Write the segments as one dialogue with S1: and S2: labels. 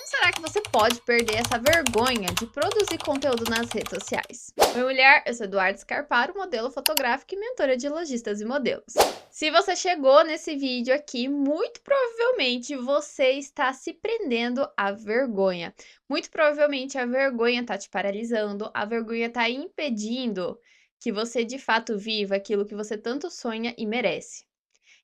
S1: Como será que você pode perder essa vergonha de produzir conteúdo nas redes sociais? Oi, mulher, eu sou Eduardo Scarparo, modelo fotográfico e mentora de lojistas e modelos. Se você chegou nesse vídeo aqui, muito provavelmente você está se prendendo à vergonha. Muito provavelmente a vergonha está te paralisando, a vergonha está impedindo que você de fato viva aquilo que você tanto sonha e merece.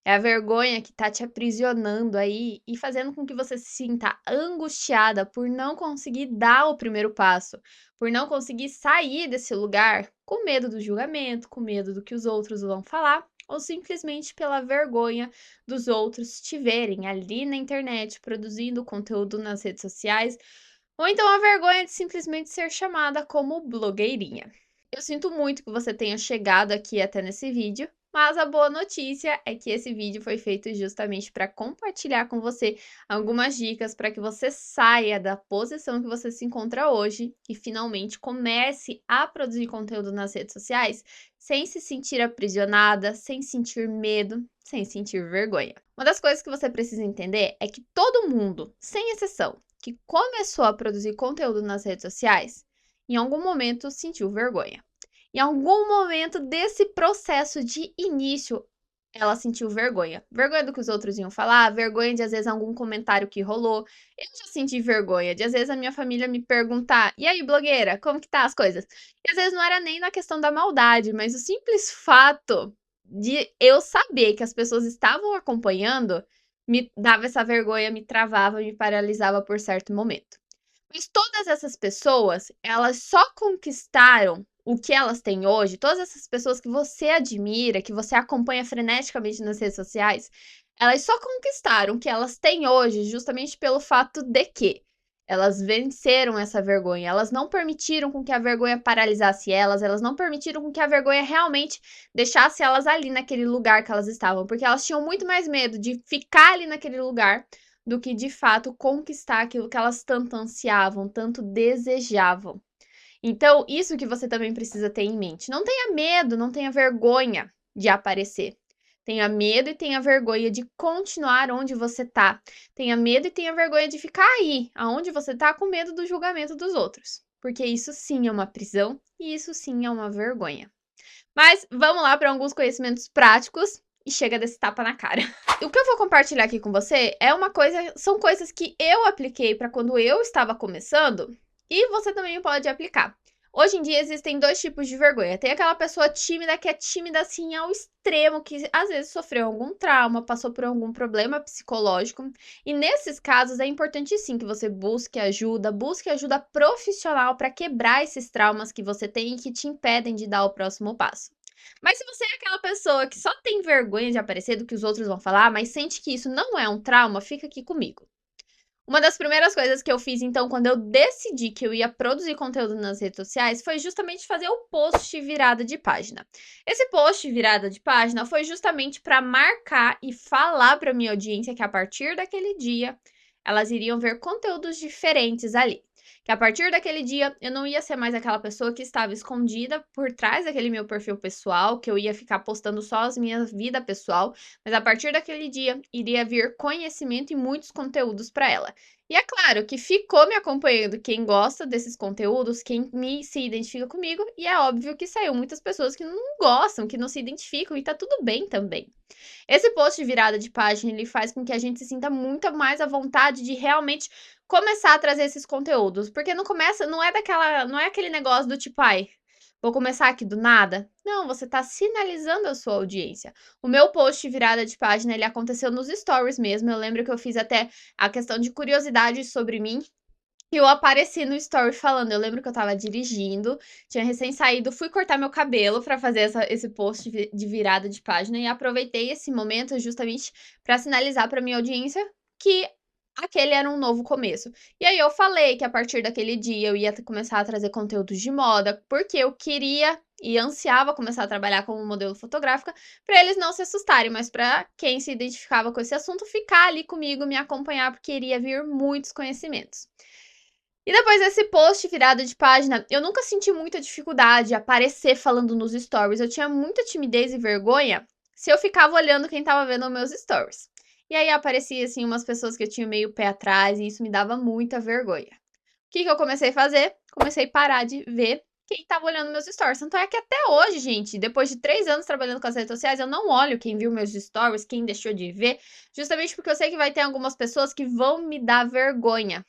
S1: É a vergonha que tá te aprisionando aí e fazendo com que você se sinta angustiada por não conseguir dar o primeiro passo, por não conseguir sair desse lugar com medo do julgamento, com medo do que os outros vão falar, ou simplesmente pela vergonha dos outros te verem ali na internet produzindo conteúdo nas redes sociais, ou então a vergonha de simplesmente ser chamada como blogueirinha. Eu sinto muito que você tenha chegado aqui até nesse vídeo, mas a boa notícia é que esse vídeo foi feito justamente para compartilhar com você algumas dicas para que você saia da posição que você se encontra hoje e finalmente comece a produzir conteúdo nas redes sociais sem se sentir aprisionada, sem sentir medo, sem sentir vergonha. Uma das coisas que você precisa entender é que todo mundo, sem exceção, que começou a produzir conteúdo nas redes sociais, em algum momento sentiu vergonha. Em algum momento desse processo de início, ela sentiu vergonha. Vergonha do que os outros iam falar, vergonha de às vezes algum comentário que rolou. Eu já senti vergonha de às vezes a minha família me perguntar: "E aí, blogueira, como que tá as coisas?" E às vezes não era nem na questão da maldade, mas o simples fato de eu saber que as pessoas estavam acompanhando me dava essa vergonha, me travava, me paralisava por certo momento. Mas todas essas pessoas, elas só conquistaram o que elas têm hoje, todas essas pessoas que você admira, que você acompanha freneticamente nas redes sociais, elas só conquistaram o que elas têm hoje justamente pelo fato de que elas venceram essa vergonha, elas não permitiram com que a vergonha paralisasse elas não permitiram com que a vergonha realmente deixasse elas ali naquele lugar que elas estavam, porque elas tinham muito mais medo de ficar ali naquele lugar do que de fato conquistar aquilo que elas tanto ansiavam, tanto desejavam. Então, isso que você também precisa ter em mente. Não tenha medo, não tenha vergonha de aparecer. Tenha medo e tenha vergonha de continuar onde você tá. Tenha medo e tenha vergonha de ficar aí, aonde você tá, com medo do julgamento dos outros. Porque isso sim é uma prisão e isso sim é uma vergonha. Mas vamos lá para alguns conhecimentos práticos e chega desse tapa na cara. O que eu vou compartilhar aqui com você são coisas que eu apliquei para quando eu estava começando e você também pode aplicar. Hoje em dia existem dois tipos de vergonha. Tem aquela pessoa tímida que é tímida assim ao extremo, que às vezes sofreu algum trauma, passou por algum problema psicológico. E nesses casos é importante sim que você busque ajuda profissional para quebrar esses traumas que você tem e que te impedem de dar o próximo passo. Mas se você é aquela pessoa que só tem vergonha de aparecer do que os outros vão falar, mas sente que isso não é um trauma, fica aqui comigo. Uma das primeiras coisas que eu fiz, então, quando eu decidi que eu ia produzir conteúdo nas redes sociais, foi justamente fazer o post virada de página. Esse post virada de página foi justamente para marcar e falar para minha audiência que a partir daquele dia, elas iriam ver conteúdos diferentes ali. Que a partir daquele dia eu não ia ser mais aquela pessoa que estava escondida por trás daquele meu perfil pessoal, que eu ia ficar postando só as minhas vida pessoal, mas a partir daquele dia iria vir conhecimento e muitos conteúdos para ela. E é claro que ficou me acompanhando quem gosta desses conteúdos, quem se identifica comigo, e é óbvio que saiu muitas pessoas que não gostam, que não se identificam, e tá tudo bem também. Esse post de virada de página, ele faz com que a gente se sinta muito mais à vontade de realmente começar a trazer esses conteúdos, porque não é aquele negócio do tipo, ai, vou começar aqui do nada. Não, você tá sinalizando a sua audiência. O meu post de virada de página, ele aconteceu nos stories mesmo. Eu lembro que eu fiz até a questão de curiosidade sobre mim. E eu apareci no story falando. Eu lembro que eu tava dirigindo, tinha recém saído, fui cortar meu cabelo pra fazer esse post de virada de página e aproveitei esse momento justamente pra sinalizar pra minha audiência que aquele era um novo começo. E aí eu falei que a partir daquele dia eu ia começar a trazer conteúdos de moda, porque eu queria e ansiava começar a trabalhar como modelo fotográfica, para eles não se assustarem, mas para quem se identificava com esse assunto ficar ali comigo, me acompanhar, porque iria vir muitos conhecimentos. E depois desse post virada de página, eu nunca senti muita dificuldade de aparecer falando nos stories. Eu tinha muita timidez e vergonha se eu ficava olhando quem tava vendo meus stories. e aí aparecia, assim, umas pessoas que eu tinha meio pé atrás, e isso me dava muita vergonha. O que que eu comecei a fazer? Comecei a parar de ver quem estava olhando meus stories. Tanto é que até hoje, gente, depois de 3 anos trabalhando com as redes sociais, eu não olho quem viu meus stories, quem deixou de ver, justamente porque eu sei que vai ter algumas pessoas que vão me dar vergonha,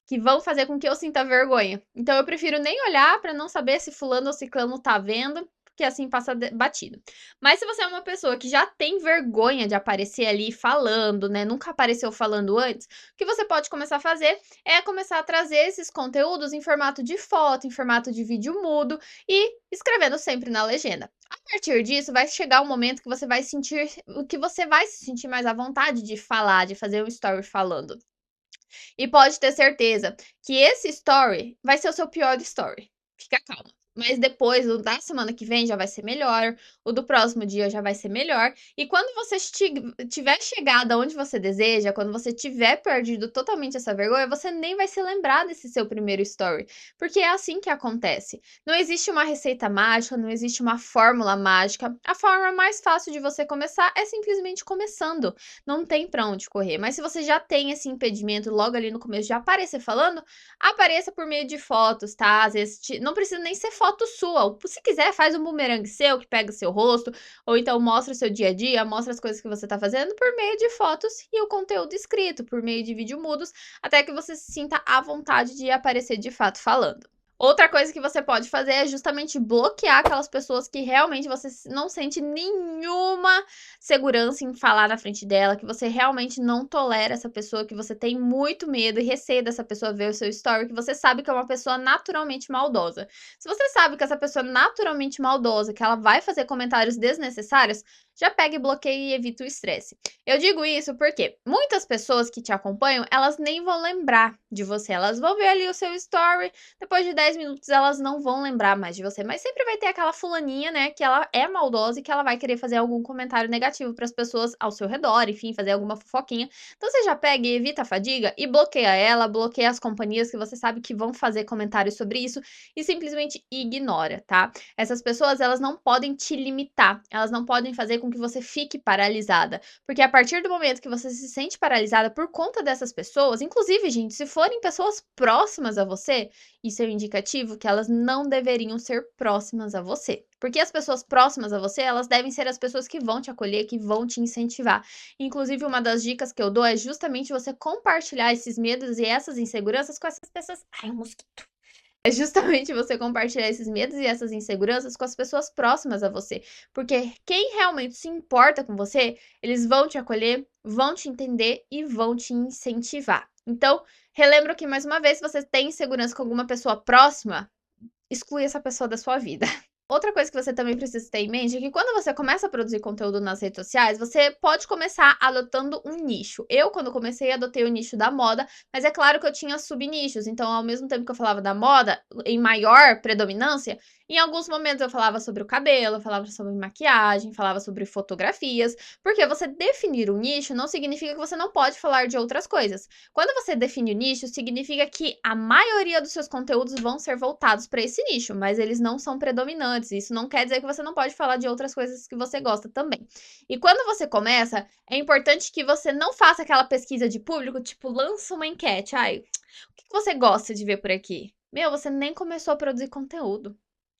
S1: que vão fazer com que eu sinta vergonha. Então eu prefiro nem olhar para não saber se fulano ou ciclano tá vendo, porque assim passa batido. Mas se você é uma pessoa que já tem vergonha de aparecer ali falando, né, nunca apareceu falando antes, o que você pode começar a fazer é começar a trazer esses conteúdos em formato de foto, em formato de vídeo mudo e escrevendo sempre na legenda. A partir disso, vai chegar um momento que você vai sentir, que você vai se sentir mais à vontade de falar, de fazer um story falando. E pode ter certeza que esse story vai ser o seu pior story. Fica calma. Mas depois, o da semana que vem já vai ser melhor, o do próximo dia já vai ser melhor. E quando você tiver chegado aonde você deseja, quando você tiver perdido totalmente essa vergonha, você nem vai se lembrar desse seu primeiro story. Porque é assim que acontece. Não existe uma receita mágica, não existe uma fórmula mágica. A forma mais fácil de você começar é simplesmente começando. Não tem pra onde correr. Mas se você já tem esse impedimento logo ali no começo de aparecer falando, apareça por meio de fotos, tá? Às vezes não precisa nem ser foto sua. Se quiser, faz um bumerangue seu que pega o seu rosto, ou então mostra o seu dia a dia, mostra as coisas que você tá fazendo por meio de fotos e o conteúdo escrito, por meio de vídeo mudos, até que você se sinta à vontade de aparecer de fato falando. Outra coisa que você pode fazer é justamente bloquear aquelas pessoas que realmente você não sente nenhuma segurança em falar na frente dela, que você realmente não tolera essa pessoa, que você tem muito medo e receio dessa pessoa ver o seu story, que você sabe que é uma pessoa naturalmente maldosa. Se você sabe que essa pessoa é naturalmente maldosa, que ela vai fazer comentários desnecessários, já pega e bloqueia e evita o estresse. Eu digo isso porque muitas pessoas que te acompanham, elas nem vão lembrar de você. Elas vão ver ali o seu story, depois de 10 minutos elas não vão lembrar mais de você. Mas sempre vai ter aquela fulaninha, né, que ela é maldosa e que ela vai querer fazer algum comentário negativo para as pessoas ao seu redor, enfim, fazer alguma fofoquinha. Então você já pega e evita a fadiga e bloqueia ela, bloqueia as companhias que você sabe que vão fazer comentários sobre isso e simplesmente ignora, tá? Essas pessoas, elas não podem te limitar, elas não podem fazer com que você fique paralisada, porque a partir do momento que você se sente paralisada por conta dessas pessoas, inclusive, gente, se forem pessoas próximas a você, isso é um indicativo que elas não deveriam ser próximas a você. Porque as pessoas próximas a você, elas devem ser as pessoas que vão te acolher, que vão te incentivar. Inclusive, uma das dicas que eu dou é justamente você compartilhar esses medos e essas inseguranças com essas pessoas. Ai, um mosquito. É justamente você compartilhar esses medos e essas inseguranças com as pessoas próximas a você. Porque quem realmente se importa com você, eles vão te acolher, vão te entender e vão te incentivar. Então, relembro aqui mais uma vez, se você tem insegurança com alguma pessoa próxima, exclui essa pessoa da sua vida. Outra coisa que você também precisa ter em mente é que quando você começa a produzir conteúdo nas redes sociais, você pode começar adotando um nicho. Eu, quando comecei, adotei o nicho da moda, mas é claro que eu tinha subnichos. Então, ao mesmo tempo que eu falava da moda, em maior predominância, em alguns momentos eu falava sobre o cabelo, eu falava sobre maquiagem, falava sobre fotografias, porque você definir um nicho não significa que você não pode falar de outras coisas. Quando você define o nicho, significa que a maioria dos seus conteúdos vão ser voltados para esse nicho, mas eles não são predominantes. Isso não quer dizer que você não pode falar de outras coisas que você gosta também. E quando você começa, é importante que você não faça aquela pesquisa de público, tipo, lança uma enquete. Ai, o que você gosta de ver por aqui? Meu, você nem começou a produzir conteúdo.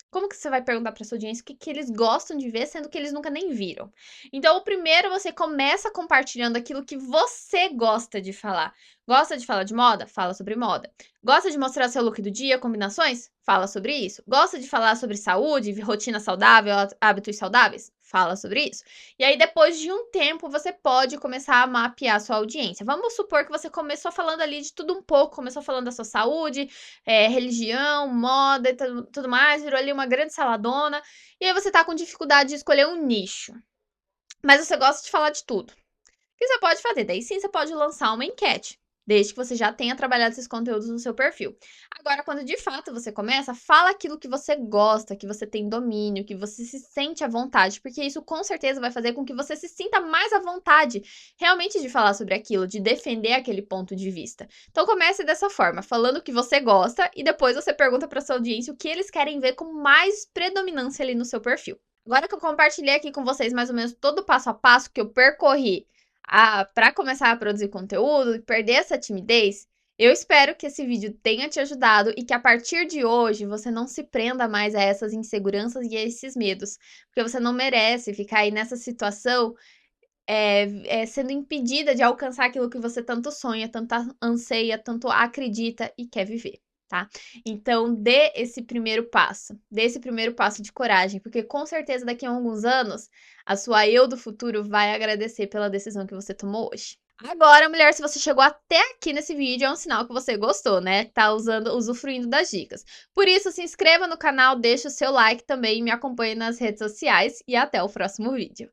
S1: Como que você vai perguntar para sua audiência o que eles gostam de ver, sendo que eles nunca nem viram? Então, o primeiro, você começa compartilhando aquilo que você gosta de falar. Gosta de falar de moda? Fala sobre moda. Gosta de mostrar seu look do dia, combinações? Fala sobre isso. Gosta de falar sobre saúde, rotina saudável, hábitos saudáveis? Fala sobre isso. E aí, depois de um tempo, você pode começar a mapear a sua audiência. Vamos supor que você começou falando ali de tudo um pouco, começou falando da sua saúde, religião, moda e tudo mais, virou ali uma grande saladona. E aí você tá com dificuldade de escolher um nicho. Mas você gosta de falar de tudo. O que você pode fazer? Daí sim, você pode lançar uma enquete, desde que você já tenha trabalhado esses conteúdos no seu perfil. Agora, quando de fato você começa, fala aquilo que você gosta, que você tem domínio, que você se sente à vontade, porque isso com certeza vai fazer com que você se sinta mais à vontade realmente de falar sobre aquilo, de defender aquele ponto de vista. Então comece dessa forma, falando o que você gosta e depois você pergunta para sua audiência o que eles querem ver com mais predominância ali no seu perfil. Agora que eu compartilhei aqui com vocês mais ou menos todo o passo a passo que eu percorri para começar a produzir conteúdo e perder essa timidez, eu espero que esse vídeo tenha te ajudado e que a partir de hoje você não se prenda mais a essas inseguranças e a esses medos, porque você não merece ficar aí nessa situação sendo impedida de alcançar aquilo que você tanto sonha, tanto anseia, tanto acredita e quer viver, tá? Então, dê esse primeiro passo de coragem, porque com certeza daqui a alguns anos, a sua eu do futuro vai agradecer pela decisão que você tomou hoje. Agora, mulher, se você chegou até aqui nesse vídeo, é um sinal que você gostou, né? Tá usufruindo das dicas. Por isso, se inscreva no canal, deixa o seu like também, me acompanhe nas redes sociais e até o próximo vídeo.